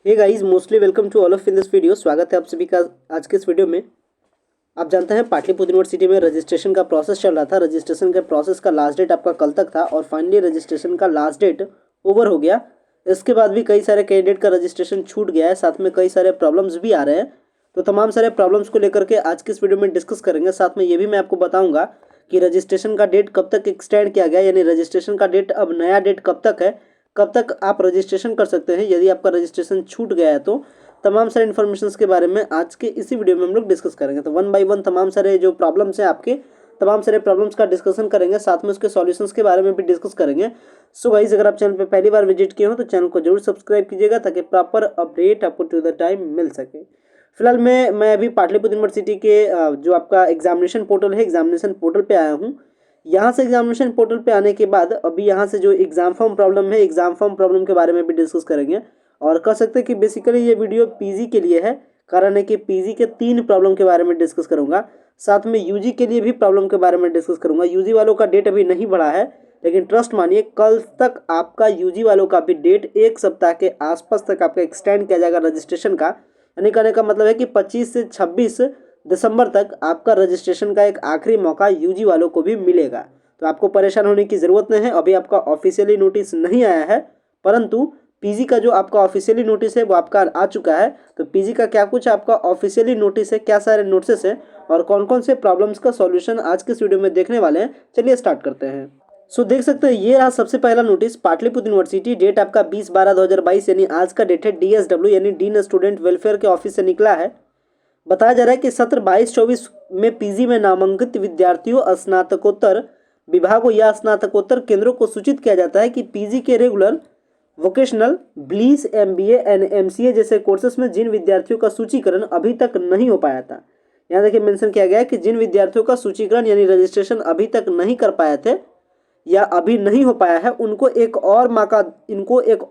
Hey guys, mostly welcome to all of in this video. स्वागत है आप सभी का आज के इस वीडियो में। आप जानते हैं पाटलिपुत्र यूनिवर्सिटी में रजिस्ट्रेशन का प्रोसेस चल रहा था। रजिस्ट्रेशन के प्रोसेस का लास्ट डेट आपका कल तक था और फाइनली रजिस्ट्रेशन का लास्ट डेट ओवर हो गया। इसके बाद भी कई सारे कैंडिडेट का रजिस्ट्रेशन छूट गया है, साथ में कई सारे प्रॉब्लम्स भी आ रहे हैं। तो तमाम सारे प्रॉब्लम्स को लेकर के आज की इस वीडियो में डिस्कस करेंगे। साथ में ये भी मैं आपको बताऊंगा कि रजिस्ट्रेशन का डेट कब तक एक्सटेंड किया गया, यानी रजिस्ट्रेशन का डेट अब नया डेट कब तक है, कब तक आप रजिस्ट्रेशन कर सकते हैं यदि आपका रजिस्ट्रेशन छूट गया है। तो तमाम सारे इन्फॉर्मेशन के बारे में आज के इसी वीडियो में हम लोग डिस्कस करेंगे। तो वन बाय वन तमाम सारे जो प्रॉब्लम्स हैं आपके, तमाम सारे प्रॉब्लम्स का डिस्कशन करेंगे, साथ में उसके सॉल्यूशंस के बारे में भी डिस्कस करेंगे। सो गाइस, अगर आप चैनल पे पहली बार विजिट किए हो तो चैनल को जरूर सब्सक्राइब कीजिएगा ताकि प्रॉपर अपडेट आपको टू द टाइम मिल सके। फिलहाल मैं अभी पाटलिपुत्र यूनिवर्सिटी के जो आपका एग्जामिनेशन पोर्टल है, एग्जामिनेशन पोर्टल पे आया हूँ। यहाँ से एग्जामिनेशन पोर्टल पे आने के बाद अभी यहाँ से जो एग्जाम फॉर्म प्रॉब्लम है, एग्जाम फॉर्म प्रॉब्लम के बारे में भी डिस्कस करेंगे। और कह सकते हैं कि बेसिकली ये वीडियो पीजी के लिए है, कारण है कि पीजी के 3 प्रॉब्लम के बारे में डिस्कस करूंगा। साथ में यूजी के लिए भी प्रॉब्लम के बारे में डिस्कस करूंगा। यूजी वालों का डेट अभी नहीं बढ़ा है, लेकिन ट्रस्ट मानिए कल तक आपका यूजी वालों का भी डेट 1 सप्ताह के आसपास तक आपका एक्सटेंड किया जाएगा रजिस्ट्रेशन का। यानी कहने का मतलब है कि 25 से 26 दिसंबर तक आपका रजिस्ट्रेशन का एक आखिरी मौका यूजी वालों को भी मिलेगा। तो आपको परेशान होने की ज़रूरत नहीं है। अभी आपका ऑफिशियली नोटिस नहीं आया है, परंतु पीजी का जो आपका ऑफिशियली नोटिस है वो आपका आ चुका है। तो पीजी का क्या कुछ आपका ऑफिशियली नोटिस है, क्या सारे नोटिस है और कौन कौन से प्रॉब्लम्स का सॉल्यूशन आज के इस वीडियो में देखने वाले हैं। चलिए स्टार्ट करते हैं। सो देख सकते हैं, ये रहा सबसे पहला नोटिस। पाटलिपुत्र यूनिवर्सिटी, डेट आपका 20/12/2022 यानी आज का डेट है। डीएसडब्ल्यू यानी डीन स्टूडेंट वेलफेयर के ऑफिस से निकला है। बताया जा रहा है कि सत्र 22-24 में पीजी में नामांकित विद्यार्थियों, स्नातकोत्तर विभागों या स्नातकोत्तर केंद्रों को सूचित किया जाता है कि पीजी के regular, vocational, bliss, MBA and MCA जैसे कोर्सेस में जिन विद्यार्थियों का सूचीकरण अभी तक नहीं हो पाया था, यहाँ देखिए मेंशन किया गया है कि जिन विद्यार्थियों का सूचीकरण यानी रजिस्ट्रेशन अभी तक नहीं कर पाए थे या अभी नहीं हो पाया है, इनको एक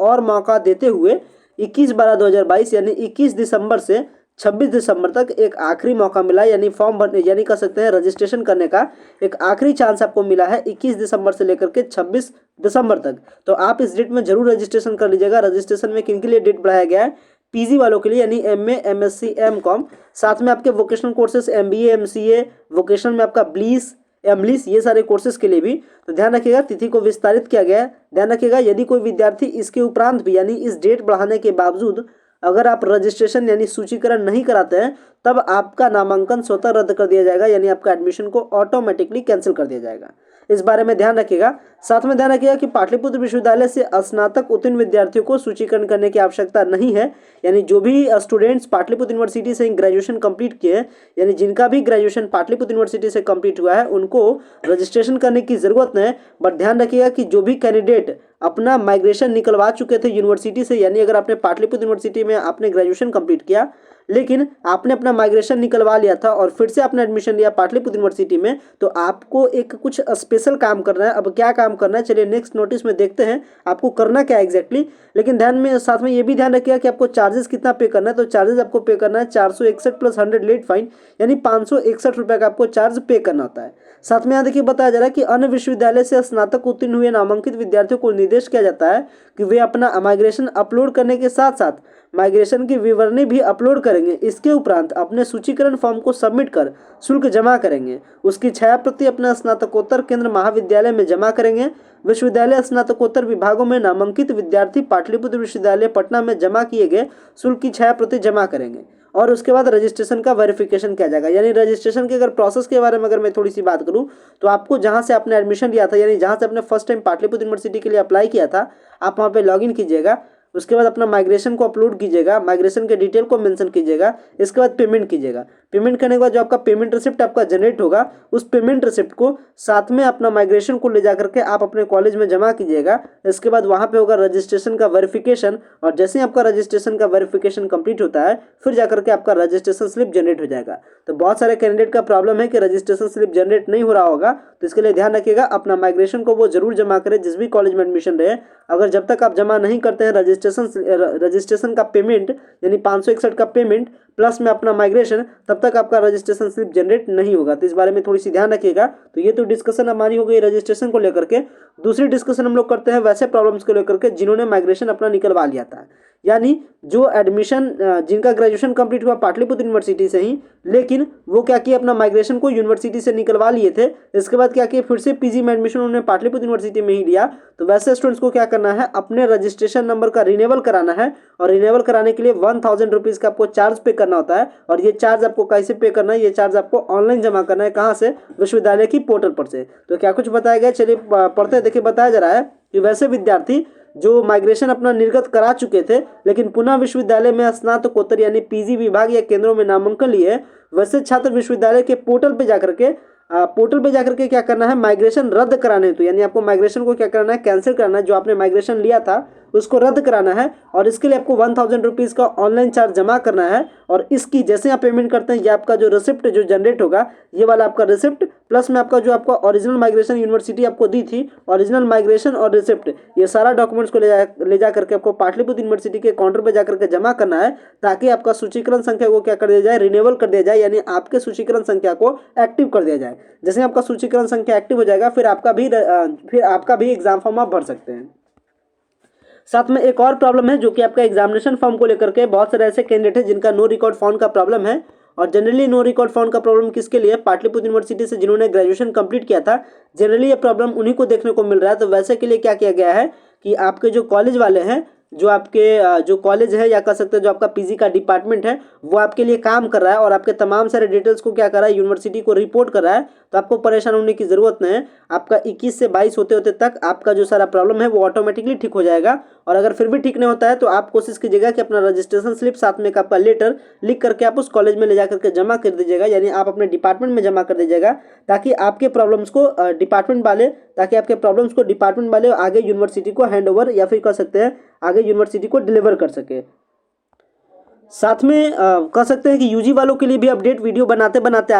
और मौका देते हुए 21/12/2022 यानी 21 दिसंबर से 26 दिसंबर तक एक आखिरी मौका मिला। यानी फॉर्म भरने, यानी कह सकते हैं रजिस्ट्रेशन करने का एक आखिरी चांस आपको मिला है 21 दिसंबर से लेकर के 26 दिसंबर तक। तो आप इस डेट में जरूर रजिस्ट्रेशन कर लीजिएगा। रजिस्ट्रेशन में किन के लिए डेट बढ़ाया गया है? पीजी वालों के लिए, यानी एमए, एमएससी, एमकॉम, साथ में आपके vocational courses MBA, MCA, vocational में आपका ब्लीस, एमलिस, ये सारे कोर्सेज के लिए भी। तो ध्यान रखिएगा, तिथि को विस्तारित किया गया है। ध्यान रखिएगा, यदि कोई विद्यार्थी इसके उपरांत भी यानी इस डेट बढ़ाने के बावजूद अगर आप रजिस्ट्रेशन यानी सूचीकरण नहीं कराते हैं, तब आपका नामांकन स्वतः रद्द कर दिया जाएगा, यानी आपका एडमिशन को ऑटोमेटिकली कैंसिल कर दिया जाएगा। इस बारे में ध्यान रखिएगा। साथ में ध्यान रखिएगा कि पाटलिपुत्र विश्वविद्यालय से स्नातक उत्तीर्ण विद्यार्थियों को सूचीकरण करने की आवश्यकता नहीं है। यानी जो भी स्टूडेंट्स पाटलिपुत्र यूनिवर्सिटी से ग्रेजुएशन कंप्लीट किए हैं, यानी जिनका भी ग्रेजुएशन पाटलिपुत्र यूनिवर्सिटी से कंप्लीट हुआ है, उनको रजिस्ट्रेशन करने की जरूरत नहीं है। बट ध्यान रखिएगा कि जो भी कैंडिडेट अपना माइग्रेशन निकलवा चुके थे यूनिवर्सिटी से, यानी अगर आपने पाटलिपुत्र यूनिवर्सिटी में आपने ग्रेजुएशन कंप्लीट किया लेकिन आपने अपना माइग्रेशन निकलवा लिया था और फिर से आपने एडमिशन लिया पाटलिपुत्र यूनिवर्सिटी में, तो आपको एक कुछ स्पेशल काम करना है। अब क्या काम करना है, चलिए नेक्स्ट नोटिस में देखते हैं आपको करना क्या एग्जैक्टली। लेकिन ध्यान में साथ में ये भी ध्यान रखिएगा कि आपको चार्जेस कितना पे करना है। तो चार्जेस आपको पे करना है 461 + 100 लेट फाइन, यानी 561 रुपये का आपको चार्ज पे करना होता है। साथ में यहाँ देखिए बताया जा रहा है कि अन्य विश्वविद्यालय से स्नातक उत्तीर्ण हुए नामांकित विद्यार्थियों को निर्देश किया जाता है कि वे अपना माइग्रेशन अपलोड करने के साथ साथ माइग्रेशन की विवरणी भी अपलोड करेंगे। इसके उपरांत अपने सूचीकरण फॉर्म को सबमिट कर शुल्क जमा करेंगे। उसकी छायाप्रति अपने स्नातकोत्तर केंद्र महाविद्यालय में जमा करेंगे। विश्वविद्यालय स्नातकोत्तर विभागों में नामांकित विद्यार्थी पाटलिपुत्र विश्वविद्यालय पटना में जमा किए गए शुल्क की छायाप्रति जमा करेंगे और उसके बाद रजिस्ट्रेशन का वेरिफिकेशन किया जाएगा। यानी रजिस्ट्रेशन के अगर प्रोसेस के बारे में अगर मैं थोड़ी सी बात करूं, तो आपको जहां से आपने एडमिशन लिया था, यानी जहां से आपने फर्स्ट टाइम पाटलिपुत्र यूनिवर्सिटी के लिए अप्लाई किया था, आप वहां पे लॉगिन कीजिएगा। उसके बाद अपना माइग्रेशन को अपलोड कीजिएगा, माइग्रेशन के डिटेल को मेंशन कीजिएगा। इसके बाद पेमेंट कीजिएगा। पेमेंट करने के बाद जो आपका पेमेंट रिसिप्ट आपका जनरेट होगा, उस पेमेंट रिसिप्ट को साथ में अपना माइग्रेशन को ले जाकर के आप अपने कॉलेज में जमा कीजिएगा। इसके बाद वहाँ पे होगा रजिस्ट्रेशन का वेरिफिकेशन, और जैसे ही आपका रजिस्ट्रेशन का वेरिफिकेशन कंप्लीट होता है, फिर जाकर के आपका रजिस्ट्रेशन स्लिप जनरेट हो जाएगा। तो बहुत सारे कैंडिडेट का प्रॉब्लम है कि रजिस्ट्रेशन स्लिप जनरेट नहीं हो रहा होगा, तो इसके लिए ध्यान रखिएगा अपना माइग्रेशन को वो जरूर जमा करें जिस भी कॉलेज में एडमिशन रहे। अगर जब तक आप जमा नहीं करते हैं रजिस्ट्रेशन का पेमेंट, यानी 561 का पेमेंट प्लस में अपना माइग्रेशन, तब तक आपका रजिस्ट्रेशन स्लिप जनरेट नहीं होगा। तो इस बारे में थोड़ी सी ध्यान रखिएगा। तो ये तो डिस्कशन हमारी हो गई रजिस्ट्रेशन को लेकर के। दूसरी डिस्कशन हम लोग करते हैं वैसे प्रॉब्लम्स को लेकर के जिन्होंने माइग्रेशन अपना निकलवा लिया था, यानी जो एडमिशन जिनका ग्रेजुएशन कंप्लीट हुआ पाटलिपुत्र यूनिवर्सिटी से ही, लेकिन वो क्या किए अपना माइग्रेशन को यूनिवर्सिटी से निकलवा लिए थे, इसके बाद क्या किए फिर से पीजी में एडमिशन उन्होंने पाटलिपुत्र यूनिवर्सिटी में ही लिया। तो वैसे स्टूडेंट्स को क्या करना है, अपने रजिस्ट्रेशन नंबर का रिन्यूअल कराना है, और रिन्यूअल कराने के लिए 1000 रुपीज़ का आपको चार्ज पे करना होता है। और ये चार्ज आपको कैसे पे करना है, ये चार्ज आपको ऑनलाइन जमा करना है। कहाँ से? विश्वविद्यालय की पोर्टल पर से। तो क्या कुछ बताया गया, चलिए पढ़ते हैं। देखिए बताया जा रहा है कि वैसे विद्यार्थी जो माइग्रेशन अपना निर्गत करा चुके थे लेकिन पुनः विश्वविद्यालय में स्नातकोत्तर यानी पीजी विभाग या केंद्रों में नामांकन लिए, वैसे छात्र विश्वविद्यालय के पोर्टल पे जाकर के क्या करना है, माइग्रेशन रद्द कराने हेतु, यानी आपको माइग्रेशन को क्या करना है, कैंसिल करना है। जो आपने माइग्रेशन लिया था उसको रद्द कराना है, और इसके लिए आपको 1000 रुपीज़ का ऑनलाइन चार्ज जमा करना है। और इसकी जैसे आप पेमेंट करते हैं, ये आपका जो रिसिप्ट जो जनरेट होगा, ये वाला आपका रिसिप्ट प्लस में आपका जो आपका ओरिजिनल माइग्रेशन यूनिवर्सिटी आपको दी थी, ओरिजिनल माइग्रेशन और रिसिप्ट, ये सारा डॉक्यूमेंट्स को ले जा करके आपको पाटलिपुत्र यूनिवर्सिटी के काउंटर पर जाकर के जमा करना है, ताकि आपका सूचीकरण संख्या को क्या कर दिया जाए, रिन्यूअल कर दिया जाए, यानी आपके सूचीकरण संख्या को एक्टिव कर दिया जाए। जैसे आपका सूचीकरण संख्या एक्टिव हो जाएगा, फिर आपका भी एग्जाम फॉर्म आप भर सकते हैं। साथ में एक और प्रॉब्लम है जो कि आपका एग्जामिनेशन फॉर्म को लेकर के बहुत सारे ऐसे कैंडिडेट हैं जिनका नो रिकॉर्ड फाउंड का प्रॉब्लम है। और जनरली नो रिकॉर्ड फाउंड का प्रॉब्लम किसके लिए? पाटलिपुत्र यूनिवर्सिटी से जिन्होंने ग्रेजुएशन कंप्लीट किया था, जनरली ये प्रॉब्लम उन्हीं को देखने को मिल रहा है। तो वैसे के लिए क्या किया गया है कि आपके जो कॉलेज वाले हैं, जो कॉलेज है या कह सकते हैं जो आपका पीजी का डिपार्टमेंट है, वो आपके लिए काम कर रहा है और आपके तमाम सारे डिटेल्स को क्या कर रहा है, यूनिवर्सिटी को रिपोर्ट कर रहा है। तो आपको परेशान होने की ज़रूरत नहीं है। आपका 21 से 22 होते होते तक आपका जो सारा प्रॉब्लम है वो ऑटोमेटिकली ठीक हो जाएगा। और अगर फिर भी ठीक नहीं होता है तो आप कोशिश कीजिएगा कि अपना रजिस्ट्रेशन स्लिप साथ में एक आपका लेटर लिख करके आप उस कॉलेज में ले जा करके जमा कर दीजिएगा, यानी आप अपने डिपार्टमेंट में जमा कर दीजिएगा, ताकि आपके प्रॉब्लम्स को डिपार्टमेंट वाले आगे यूनिवर्सिटी को हैंड ओवर या फिर कह सकते हैं आगे यूनिवर्सिटी को डिलीवर कर सके। साथ में कह सकते हैं कि यूजी वालों के लिए भी अपडेट वीडियो बनाते बनाते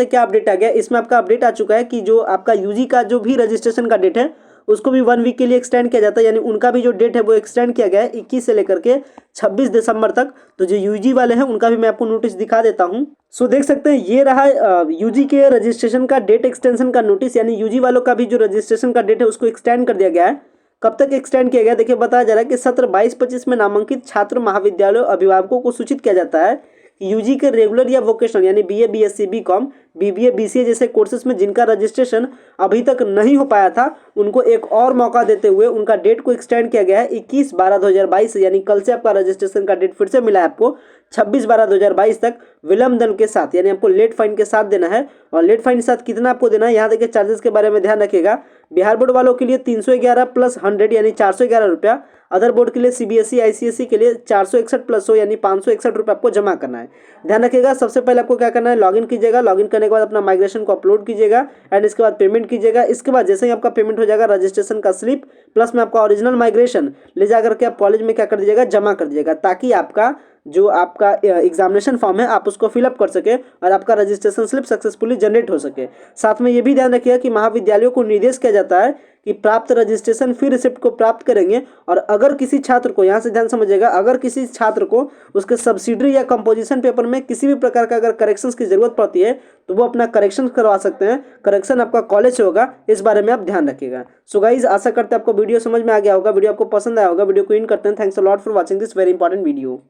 क्या अपडेट आ गया, इसमें आपका अपडेट आ चुका है कि जो आपका यूजी का जो भी रजिस्ट्रेशन का डेट है उसको भी 1 वीक के लिए एक्सटेंड किया जाता है, यानी उनका भी जो डेट है वो एक्सटेंड किया गया है 21 से लेकर के 26 दिसंबर तक। तो जो यूजी वाले हैं उनका भी मैं आपको नोटिस दिखा देता हूं। सो देख सकते हैं ये रहा यूजी के रजिस्ट्रेशन का डेट एक्सटेंशन का नोटिस, यानी यूजी वालों का भी जो रजिस्ट्रेशन का डेट है उसको एक्सटेंड कर दिया गया है। कब तक एक्सटेंड किया गया? देखिए बताया जा रहा है कि सत्र 22-25 में नामांकित छात्र महाविद्यालयों अभिभावकों को सूचित किया जाता है कि यूजी के रेगुलर या वोकेशनल यानी BA, BSc, BCom, BBA, BCA जैसे कोर्सेज में जिनका रजिस्ट्रेशन अभी तक नहीं हो पाया था, उनको एक और मौका देते हुए उनका डेट को एक्सटेंड किया गया है 21/12/2022, यानी कल से आपका रजिस्ट्रेशन का डेट फिर से मिला है आपको 26/12/2022 तक विलंब दंड के साथ, यानी आपको लेट फाइन के साथ देना है। और लेट फाइन के साथ कितना आपको देना है, यहाँ देखिए चार्जेस के बारे में ध्यान रखिएगा। बिहार बोर्ड वालों के लिए 311 + 100 यानी 411 रुपया, अदर बोर्ड के लिए सीबीएसई, आईसीएसई के लिए 461 + 100 यानी 561 रुपये आपको जमा करना है। ध्यान रखिएगा, सबसे पहले आपको क्या करना है, लॉगिन कीजिएगा। लॉगिन करने के बाद अपना माइग्रेशन को अपलोड कीजिएगा एंड इसके बाद पेमेंट कीजिएगा। इसके बाद जैसे ही आपका पेमेंट हो जाएगा, रजिस्ट्रेशन का स्लिप प्लस में आपका ओरिजिनल माइग्रेशन ले जाकर के आप कॉलेज में क्या कर दीजिएगा, जमा कर दीजिएगा, ताकि आपका जो आपका एग्जामिनेशन फॉर्म है आप उसको फिलअप कर सके और आपका रजिस्ट्रेशन स्लिप सक्सेसफुली जनरेट हो सके। साथ में ये भी ध्यान रखिएगा कि महाविद्यालयों को निर्देश किया जाता है कि प्राप्त रजिस्ट्रेशन फिर रिसिप्ट को प्राप्त करेंगे। और अगर किसी छात्र को, यहाँ से ध्यान समझिएगा, अगर किसी छात्र को उसके सब्सिडरी या कंपोजिशन पेपर में किसी भी प्रकार का अगर करेक्शंस की जरूरत पड़ती है तो वो अपना करेक्शन करवा सकते हैं। करेक्शन आपका कॉलेज से होगा, इस बारे में आप ध्यान रखिएगा। सो गाइज, आशा करते हैं आपको वीडियो समझ में आ गया होगा, वीडियो आपको पसंद आया होगा। वीडियो को इन करते हैं। Thanks a lot for watching this very important video.